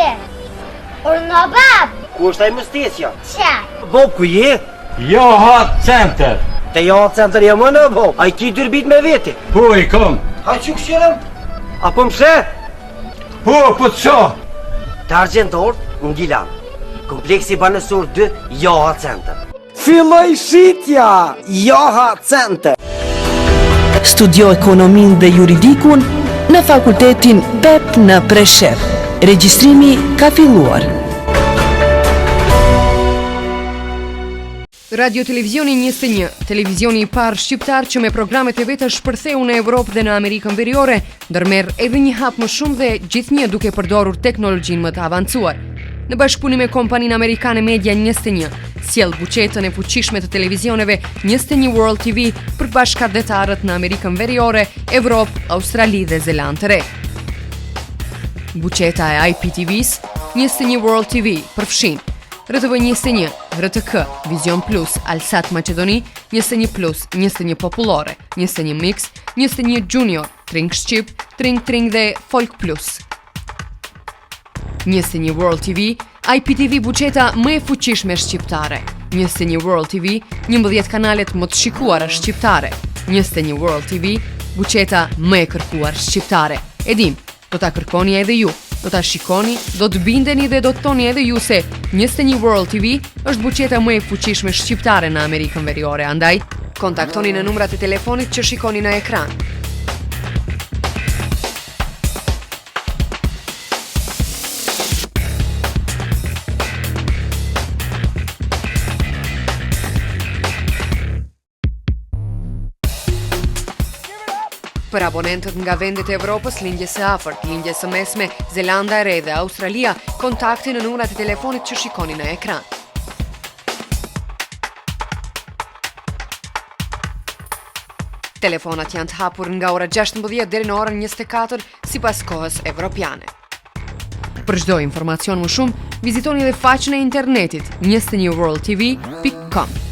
Që? Urna bab! Ku është ai mështesja? Që? Bob, ku je? Jaha Center. Te Jaha Center jam në Bob. Ai ki dyrbit me veti. Po i kom. Ha që këshirëm? Apo mëse? Po të shoh. Të Argjentor, në Gilan. Kompleksi banësor 2, Jaha Center. Filloj shitja! Jaha Center. Studio ekonomin dhe juridikun në fakultetin PEP në Preshev. Regjistrimi ka filluar. Radio Televizioni 21, televizioni i parë shqiptar që me programet e veta shpërtheu në Evropë dhe në Amerikën Veriore, ndërmerr edhe një hap më shumë dhe gjithnjë duke përdorur teknologjinë më të avancuar. Në bashkëpunim me kompaninë amerikane Media 21, sjell buqetën e fuqishme të televizioneve 21 World TV për bashkëardhëtarët në Amerikën Veriore, Evropë, Australi dhe Zelandë të Re. Buqeta e IPTV-s 21 World TV përfshin RTV 21, RTK, Vision Plus, Alsat Macedoni, 21 Plus, 21 Popullore, 21 Mix, 21 Junior, Tring Shqip, Tring dhe Folk Plus. 21 World TV, IPTV buqeta më e fuqishme shqiptare. 21 World TV, 11 kanalet më të shikuara shqiptare. 21 World TV, buqeta më e kërkuar shqiptare. Edim, do ta kërkoni edhe ju. Do ta shikoni, do të bindeni dhe do të thoni edhe ju se 21 World TV është buqeta më e fuqishme shqiptare në Amerikën Veriore. Andaj, kontaktoni në numrat e telefonit që shikoni në ekran. Për abonentët nga vendet e Evropës, lindjes së afërt, lindjes së mesme, Zelanda e Re dhe Australia, kontakti në numrat e telefonit që shikoni në ekran. Telefonat janë të hapur nga ora 16 deri në orën 24 sipas kohës evropiane. Për çdo informacion më shumë, vizitoni edhe faqen e internetit 21worldtv.com.